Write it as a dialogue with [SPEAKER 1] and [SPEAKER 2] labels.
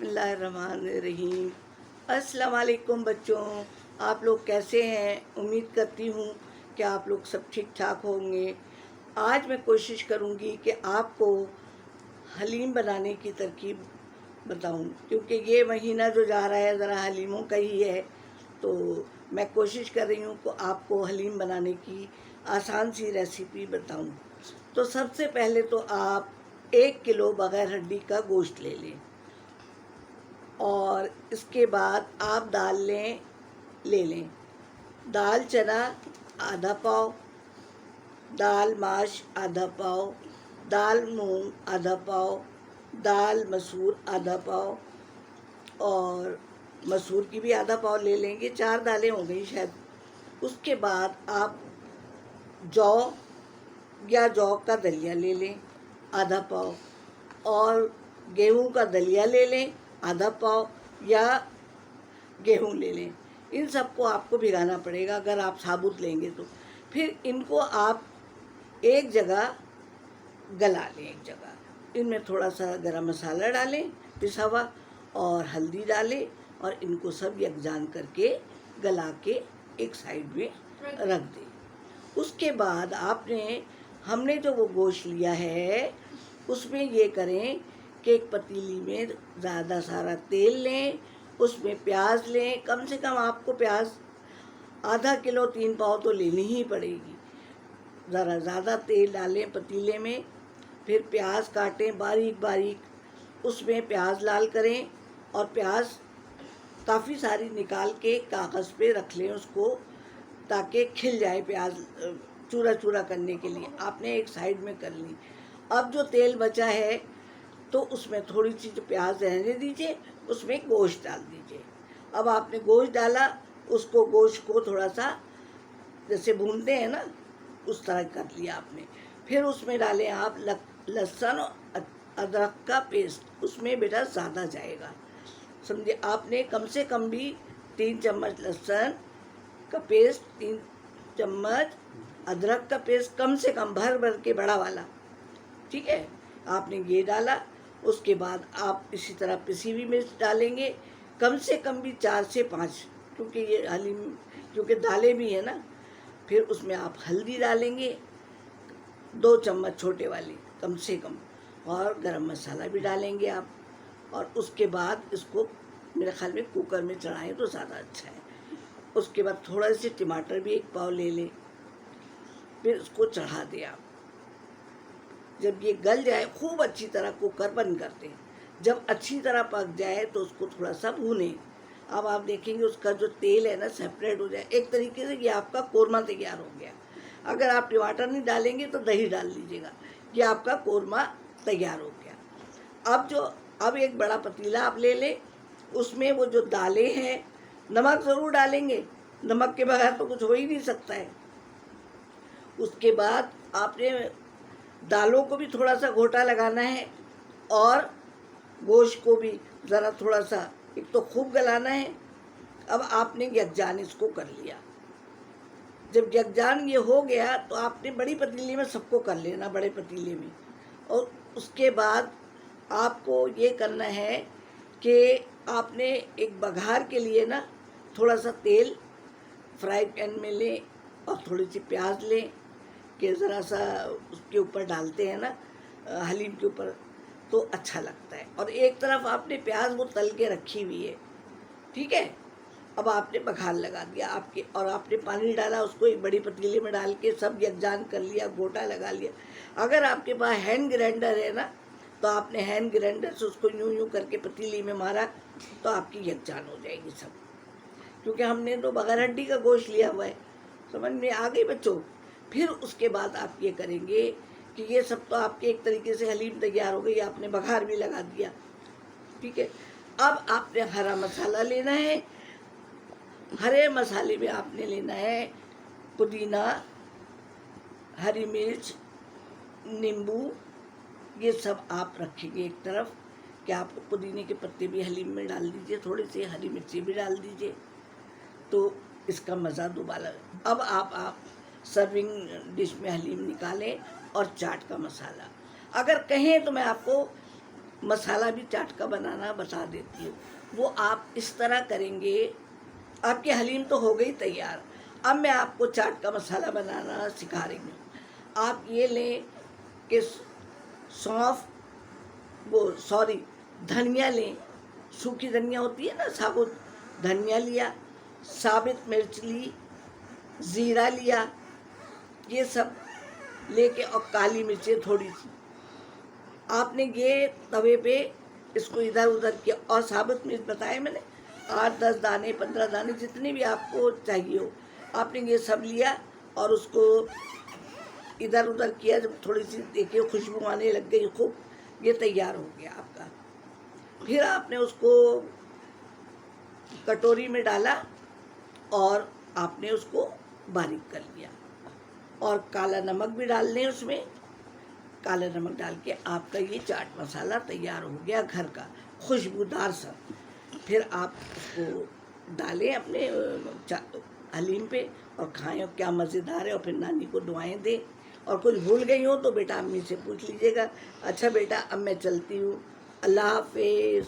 [SPEAKER 1] बिस्मिल्लाहिर्रहमानिर्रहीम। अस्सलाम वालेकुम बच्चों, आप लोग कैसे हैं? उम्मीद करती हूँ कि आप लोग सब ठीक ठाक होंगे। आज मैं कोशिश करूँगी कि आपको हलीम बनाने की तरकीब बताऊँ, क्योंकि ये महीना जो जा रहा है ज़रा हलीमों का ही है। तो मैं कोशिश कर रही हूँ कि आपको हलीम बनाने की आसान सी रेसिपी बताऊँ। तो सबसे पहले तो आप 1 किलो बग़ैर हड्डी का गोश्त ले लें और इसके बाद आप दाल ले लें। दाल चना आधा पाव, दाल माश आधा पाव, दाल मूंग आधा पाव, दाल मसूर आधा पाव, और मसूर की भी आधा पाव ले लेंगे, 4 दालें हो गई शायद। उसके बाद आप जौ या जौ का दलिया ले लें आधा पाव, और गेहूं का दलिया ले लें आधा पाव, या गेहूं ले लें। इन सबको आपको भिगाना पड़ेगा अगर आप साबुत लेंगे तो। फिर इनको आप एक जगह गला लें, एक जगह इनमें थोड़ा सा गरम मसाला डालें पिसा हुआ और हल्दी डालें, और इनको सब यकजान करके गला के एक साइड में रख दें। उसके बाद हमने जो वो गोश्त लिया है उसमें ये करें कि एक पतीली में ज़्यादा सारा तेल लें, उसमें प्याज लें। कम से कम आपको प्याज आधा किलो 3 पाव तो लेनी ही पड़ेगी। ज़रा ज़्यादा तेल डालें पतीले में, फिर प्याज काटें बारीक बारीक, उसमें प्याज लाल करें, और प्याज काफ़ी सारी निकाल के कागज़ पे रख लें उसको, ताकि खिल जाए प्याज। चूरा चूरा करने के लिए आपने एक साइड में कर ली। अब जो तेल बचा है तो उसमें थोड़ी सी जो प्याज रहने दीजिए, उसमें गोश्त डाल दीजिए। अब आपने गोश्त डाला, उसको गोश्त को थोड़ा सा जैसे भूनते हैं ना, उस तरह कर लिया आपने। फिर उसमें डालें आप लहसुन और अदरक का पेस्ट। उसमें बेटा ज़्यादा जाएगा, समझे आपने। कम से कम भी 3 चम्मच लहसुन का पेस्ट, 3 चम्मच अदरक का पेस्ट, कम से कम भर भर के बड़ा वाला, ठीक है। आपने ये डाला। उसके बाद आप इसी तरह पिसी हुई मिर्च डालेंगे, कम से कम भी 4 से 5, क्योंकि ये हलीम क्योंकि दालें भी है ना। फिर उसमें आप हल्दी डालेंगे 2 चम्मच छोटे वाली कम से कम, और गरम मसाला भी डालेंगे आप। और उसके बाद इसको मेरे ख्याल में कुकर में चढ़ाएं तो ज़्यादा अच्छा है। उसके बाद थोड़ा से टमाटर भी 1 पाव ले लें, फिर उसको चढ़ा दें आप। जब ये गल जाए खूब अच्छी तरह कुकर बंद कर दें। जब अच्छी तरह पक जाए तो उसको थोड़ा सा भूनें। अब आप देखेंगे उसका जो तेल है ना सेपरेट हो जाए। एक तरीके से ये आपका कोरमा तैयार हो गया। अगर आप टमाटर नहीं डालेंगे तो दही डाल लीजिएगा, ये आपका कोरमा तैयार हो गया। अब एक बड़ा पतीला आप ले लें, उसमें वो जो दालें हैं, नमक ज़रूर डालेंगे, नमक के बगैर तो कुछ हो ही नहीं सकता है। उसके बाद आपने दालों को भी थोड़ा सा घोटा लगाना है, और गोश्त को भी ज़रा थोड़ा सा, एक तो खूब गलाना है। अब आपने यकजान इसको कर लिया। जब यकजान ये हो गया तो आपने बड़ी पतीली में सबको कर लेना, बड़े पतीले में। और उसके बाद आपको ये करना है कि आपने एक बघार के लिए ना थोड़ा सा तेल फ्राई पैन में लें, और थोड़ी सी प्याज लें कि ज़रा सा उसके ऊपर डालते हैं ना हलीम के ऊपर, तो अच्छा लगता है। और एक तरफ आपने प्याज वो तल के रखी हुई है, ठीक है। अब आपने बघार लगा दिया आपके, और आपने पानी डाला, उसको एक बड़ी पतीले में डाल के सब यकजान कर लिया, गोटा लगा लिया। अगर आपके पास हैंड ग्राइंडर है ना, तो आपने हैंड ग्राइंडर से उसको यूं यूं करके पतीली में मारा तो आपकी यकजान हो जाएगी सब, क्योंकि हमने तो बगैर हड्डी का गोश्त लिया हुआ है। समझ में आ गई बच्चों? फिर उसके बाद आप ये करेंगे कि ये सब तो आपके एक तरीके से हलीम तैयार हो गई, आपने बघार भी लगा दिया, ठीक है। अब आपने हरा मसाला लेना है। हरे मसाले में आपने लेना है पुदीना, हरी मिर्च, नींबू, ये सब आप रखेंगे एक तरफ। कि आप पुदीने के पत्ते भी हलीम में डाल दीजिए, थोड़ी सी हरी मिर्ची भी डाल दीजिए, तो इसका मज़ा दोबारा। अब आप सर्विंग डिश में हलीम निकालें, और चाट का मसाला। अगर कहें तो मैं आपको मसाला भी चाट का बनाना बता देती हूँ। वो आप इस तरह करेंगे, आपकी हलीम तो हो गई तैयार। अब मैं आपको चाट का मसाला बनाना सिखा रही हूँ। आप ये लें कि सौंफ, धनिया लें, सूखी धनिया होती है ना, साबुत धनिया लिया, साबित मिर्च ली, ज़ीरा लिया, ये सब लेके, और काली मिर्चें थोड़ी सी आपने ये तवे पे इसको इधर उधर किया। और साबुत मिर्च बताए मैंने 8-10 दाने, 15 दाने, जितने भी आपको चाहिए हो, आपने ये सब लिया और उसको इधर उधर किया। जब थोड़ी सी देखिए खुशबू आने लग गई खूब, ये तैयार हो गया आपका। फिर आपने उसको कटोरी में डाला और आपने उसको बारीक कर लिया, और काला नमक भी डाल लें उसमें। काला नमक डाल के आपका ये चाट मसाला तैयार हो गया घर का, खुशबूदार सा। फिर आप उसको डालें अपने हलीम पे और खाएं, क्या मज़ेदार है। और फिर नानी को दुआएं दें। और कुछ भूल गई हो तो बेटा अम्मी से पूछ लीजिएगा। अच्छा बेटा, अब मैं चलती हूँ, अल्लाह हाफिज़।